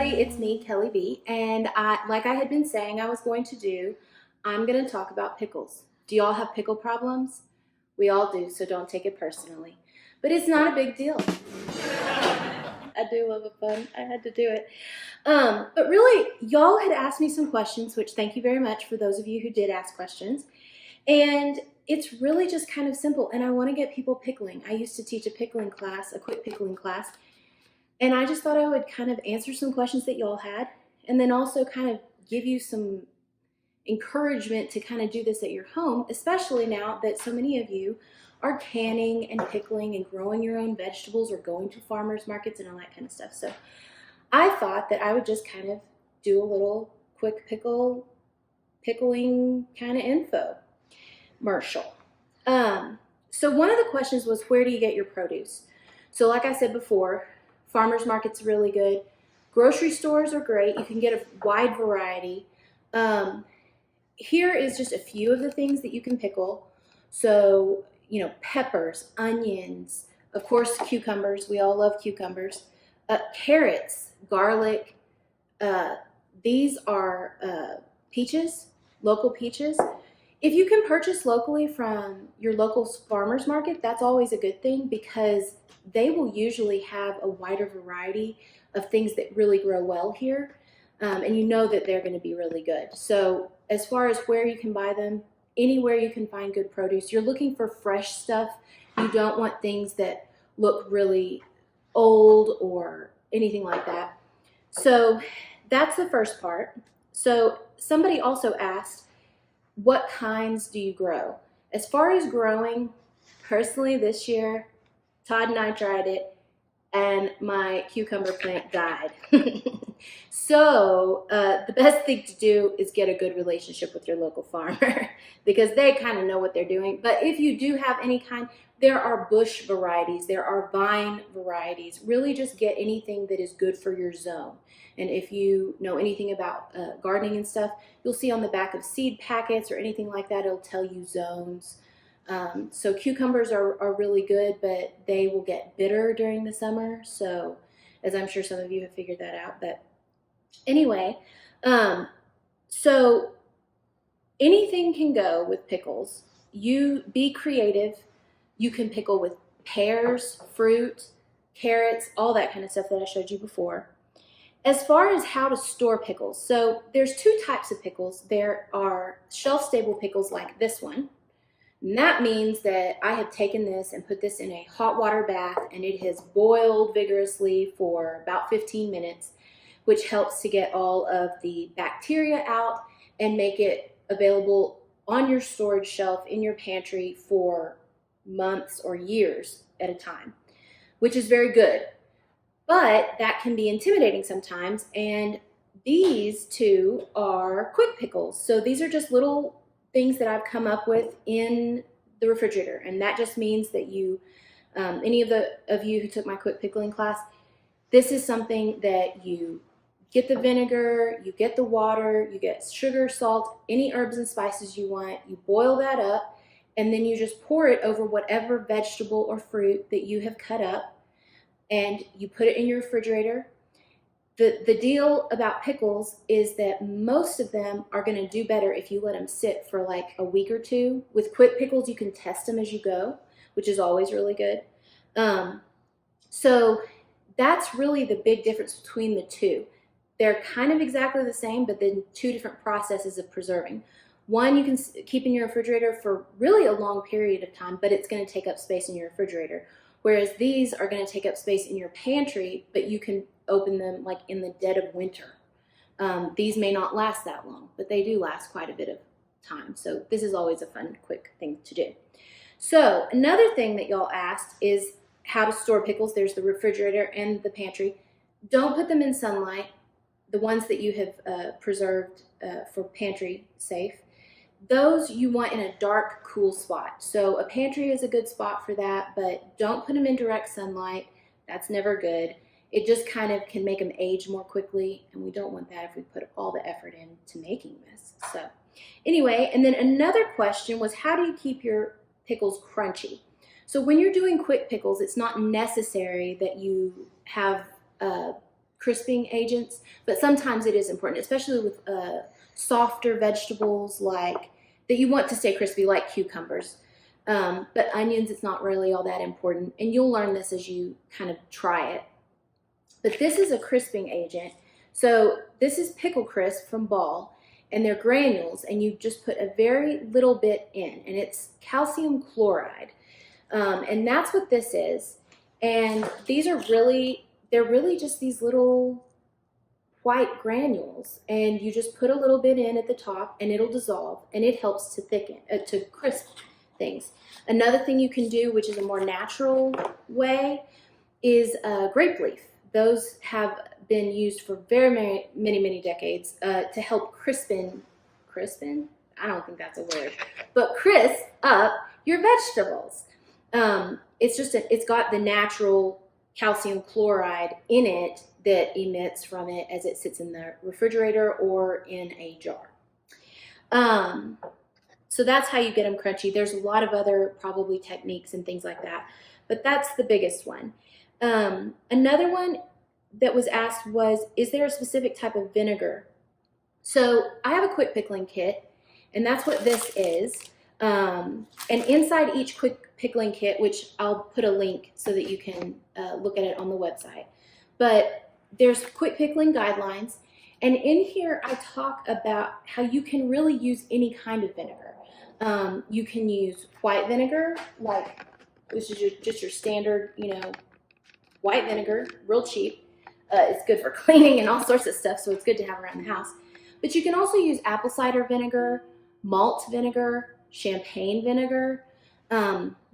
everybody, it's me, Kelly B, and like I had been saying I was going to do, I'm going to talk about pickles. Do y'all have pickle problems? We all do, so don't take it personally. But it's not a big deal. I do love a pun. I had to do it. But really, y'all had asked me some questions, which thank you very much for those of you who did ask questions. And it's really just kind of simple, and I want to get people pickling. I used to teach a pickling class, a quick pickling class, and I just thought I would kind of answer some questions that y'all had, and then also kind of give you some encouragement to kind of do this at your home, especially now that so many of you are canning and pickling and growing your own vegetables or going to farmers markets and all that kind of stuff. So I thought that I would just kind of do a little quick pickling kind of info commercial. So one of the questions was, where do you get your produce? So like I said before, farmers market's really good. Grocery stores are great. You can get a wide variety. Here is just a few of the things that you can pickle. So, peppers, onions, of course, cucumbers. We all love cucumbers. Carrots, garlic. These are peaches, local peaches. If you can purchase locally from your local farmer's market, that's always a good thing because they will usually have a wider variety of things that really grow well here. And you know that they're going to be really good. So as far as where you can buy them, anywhere you can find good produce, you're looking for fresh stuff. You don't want things that look really old or anything like that. So that's the first part. So somebody also asked, what kinds do you grow? As far as growing, personally this year, Todd and I tried it, and my cucumber plant died. So the best thing to do is get a good relationship with your local farmer because they kind of know what they're doing. But if you do have any kind, there are bush varieties, there are vine varieties. Really just get anything that is good for your zone. And if you know anything about gardening and stuff, you'll see on the back of seed packets or anything like that, it'll tell you zones. So cucumbers are really good, but they will get bitter during the summer. So as I'm sure some of you have figured that out, but anyway, so anything can go with pickles. You be creative. You can pickle with pears, fruit, carrots, all that kind of stuff that I showed you before. As far as how to store pickles, so there's two types of pickles. There are shelf-stable pickles like this one. And that means that I have taken this and put this in a hot water bath and it has boiled vigorously for about 15 minutes, which helps to get all of the bacteria out and make it available on your storage shelf in your pantry for months or years at a time, which is very good. But that can be intimidating sometimes, and these two are quick pickles. So these are just little things that I've come up with in the refrigerator, and that just means that you, any of you who took my quick pickling class, this is something that you get the vinegar, you get the water, you get sugar, salt, any herbs and spices you want, you boil that up, and then you just pour it over whatever vegetable or fruit that you have cut up, and you put it in your refrigerator. The deal about pickles is that most of them are going to do better if you let them sit for like a week or two. With quick pickles, you can test them as you go, which is always really good. So that's really the big difference between the two. They're kind of exactly the same, but then two different processes of preserving. One you can keep in your refrigerator for really a long period of time, but it's going to take up space in your refrigerator. Whereas these are going to take up space in your pantry, but you can open them like in the dead of winter. These may not last that long, but they do last quite a bit of time. So this is always a fun, quick thing to do. So another thing that y'all asked is how to store pickles. There's the refrigerator and the pantry. Don't put them in sunlight, the ones that you have preserved for pantry safe. Those you want in a dark, cool spot. So a pantry is a good spot for that, but don't put them in direct sunlight. That's never good. It just kind of can make them age more quickly, and we don't want that if we put all the effort into making this. So anyway, and then another question was, how do you keep your pickles crunchy? So when you're doing quick pickles, it's not necessary that you have crisping agents, but sometimes it is important, especially with softer vegetables like that you want to stay crispy, like cucumbers. But onions, it's not really all that important, and you'll learn this as you kind of try it. But this is a crisping agent. So this is Pickle Crisp from Ball, and they're granules, and you just put a very little bit in, and it's calcium chloride. And that's what this is. And these are they're really just these little white granules, and you just put a little bit in at the top and it'll dissolve, and it helps to thicken, to crisp things. Another thing you can do, which is a more natural way, is grape leaf. Those have been used for very many decades to help crispin, I don't think that's a word, but crisp up your vegetables. It's got the natural calcium chloride in it that emits from it as it sits in the refrigerator or in a jar. So that's how you get them crunchy. There's a lot of other probably techniques and things like that, but that's the biggest one. Another one that was asked was, is there a specific type of vinegar? So I have a quick pickling kit, and that's what this is. And inside each quick pickling kit, which I'll put a link so that you can look at it on the website, but there's quick pickling guidelines. And in here, I talk about how you can really use any kind of vinegar. You can use white vinegar, like this is just your standard, white vinegar, real cheap. It's good for cleaning and all sorts of stuff, so it's good to have around the house. But you can also use apple cider vinegar, malt vinegar, champagne vinegar,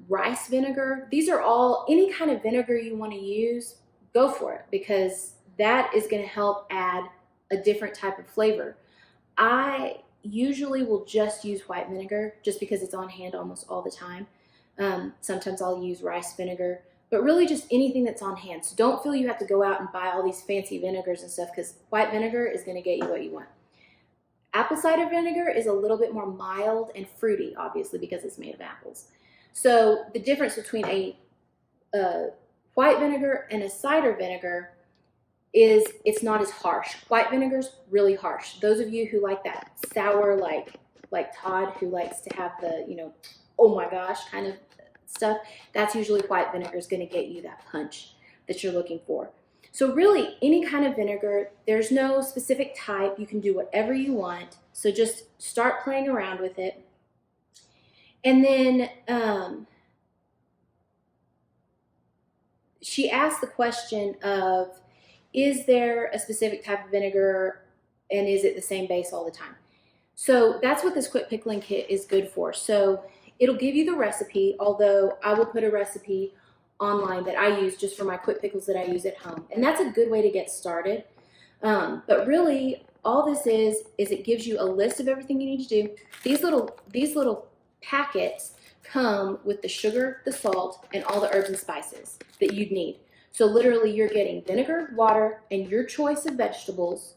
rice vinegar. These are all, any kind of vinegar you want to use, go for it, because that is going to help add a different type of flavor. I usually will just use white vinegar just because it's on hand almost all the time. Sometimes I'll use rice vinegar, but really just anything that's on hand. So don't feel you have to go out and buy all these fancy vinegars and stuff, because white vinegar is going to get you what you want. Apple cider vinegar is a little bit more mild and fruity, obviously, because it's made of apples. So the difference between a white vinegar and a cider vinegar is it's not as harsh. White vinegar's really harsh. Those of you who like that sour, like Todd, who likes to have the, oh my gosh kind of stuff, that's usually white vinegar is going to get you that punch that you're looking for. So really, any kind of vinegar, there's no specific type. You can do whatever you want. So just start playing around with it. And then she asked the question of, is there a specific type of vinegar, and is it the same base all the time? So that's what this quick pickling kit is good for. So it'll give you the recipe, although I will put a recipe online that I use just for my quick pickles that I use at home. And that's a good way to get started. But really, all this is it gives you a list of everything you need to do. These little packets come with the sugar, the salt, and all the herbs and spices that you'd need. So literally, you're getting vinegar, water, and your choice of vegetables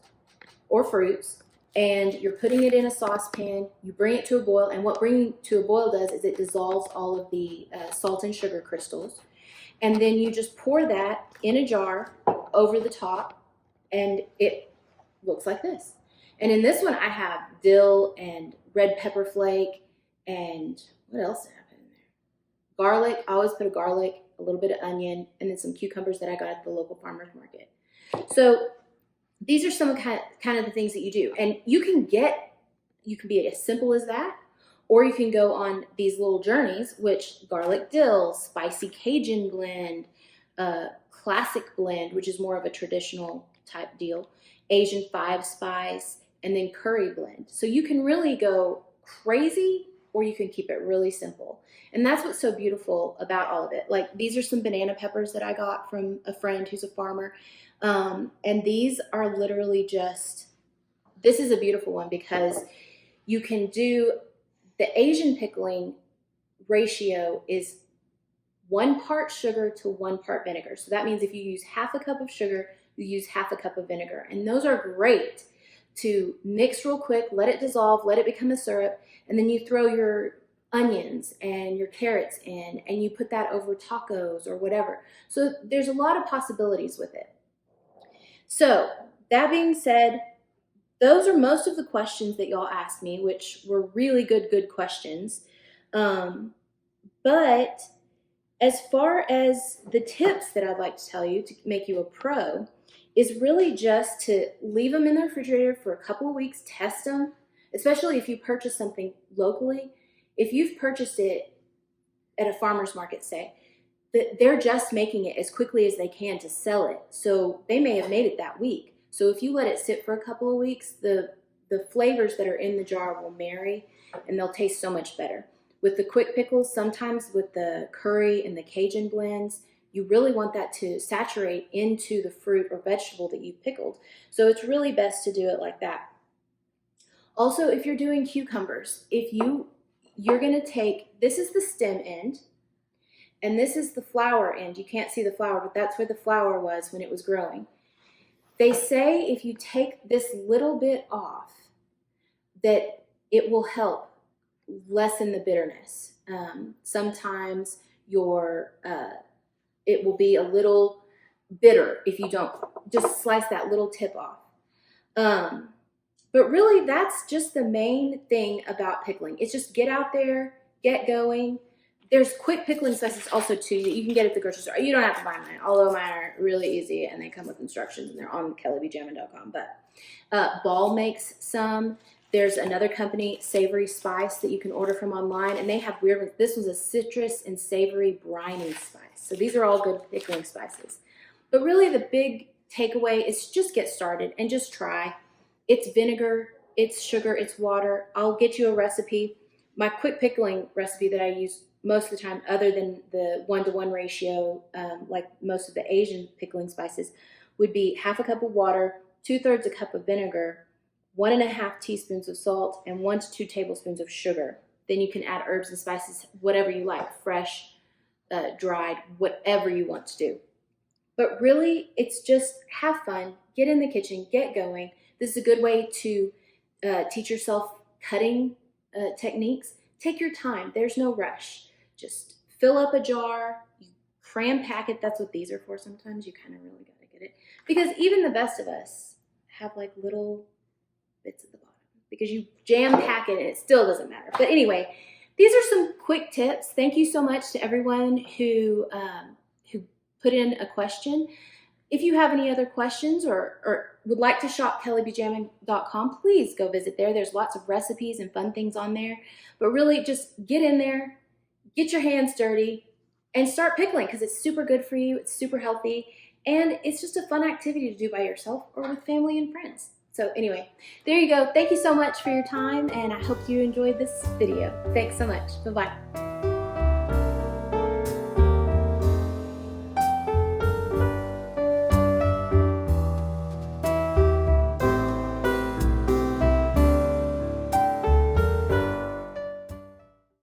or fruits, and you're putting it in a saucepan. You bring it to a boil, and what bringing to a boil does is it dissolves all of the salt and sugar crystals. And then you just pour that in a jar over the top, and it looks like this. And in this one, I have dill and red pepper flake, and what else did I put in there? Garlic. I always put a garlic, a little bit of onion, and then some cucumbers that I got at the local farmer's market. So these are some of kind of the things that you do. And you can be as simple as that, or you can go on these little journeys, which garlic dill, spicy Cajun blend, classic blend, which is more of a traditional type deal, Asian 5-spice, and then curry blend. So you can really go crazy, or you can keep it really simple. And that's what's so beautiful about all of it. Like, these are some banana peppers that I got from a friend who's a farmer. And these are literally this is a beautiful one, because you can do the Asian pickling ratio is 1 part sugar to 1 part vinegar. So that means if you use half a cup of sugar, you use half a cup of vinegar. And those are great to mix real quick, let it dissolve, let it become a syrup, and then you throw your onions and your carrots in, and you put that over tacos or whatever. So there's a lot of possibilities with it. So that being said, those are most of the questions that y'all asked me, which were really good questions. But as far as the tips that I'd like to tell you to make you a pro is really just to leave them in the refrigerator for a couple of weeks, test them, especially if you purchase something locally. If you've purchased it at a farmer's market, say, they're just making it as quickly as they can to sell it. So they may have made it that week. So if you let it sit for a couple of weeks, the flavors that are in the jar will marry and they'll taste so much better. With the quick pickles, sometimes with the curry and the Cajun blends, you really want that to saturate into the fruit or vegetable that you've pickled. So it's really best to do it like that. Also, if you're doing cucumbers, you're gonna take, this is the stem end, and this is the flower end. You can't see the flower, but that's where the flower was when it was growing. They say if you take this little bit off, that it will help lessen the bitterness. Sometimes it will be a little bitter if you don't just slice that little tip off. But really, that's just the main thing about pickling. It's just get out there, get going. There's quick pickling slices also too that you can get at the grocery store. You don't have to buy mine, although mine are really easy and they come with instructions and they're on kellebjammin.com. But Ball makes some. There's another company, Savory Spice, that you can order from online, and they have weird ones. This was a citrus and savory briny spice. So these are all good pickling spices. But really the big takeaway is just get started and just try. It's vinegar, it's sugar, it's water. I'll get you a recipe. My quick pickling recipe that I use most of the time, other than the 1-to-1 ratio, like most of the Asian pickling spices, would be half a cup of water, 2/3 a cup of vinegar, 1.5 teaspoons of salt, and 1 to 2 tablespoons of sugar. Then you can add herbs and spices, whatever you like, fresh, dried, whatever you want to do. But really, it's just have fun, get in the kitchen, get going. This is a good way to teach yourself cutting techniques. Take your time, there's no rush. Just fill up a jar, you cram pack it. That's what these are for sometimes. You kind of really gotta get it. Because even the best of us have like little bits at the bottom because you jam pack it and it still doesn't matter. But anyway, these are some quick tips. Thank you so much to everyone who put in a question. If you have any other questions or would like to shop kellebjammin.com, please go visit there. There's lots of recipes and fun things on there. But really just get in there, get your hands dirty, and start pickling because it's super good for you. It's super healthy. And it's just a fun activity to do by yourself or with family and friends. So anyway, there you go. Thank you so much for your time, and I hope you enjoyed this video. Thanks so much. Bye-bye.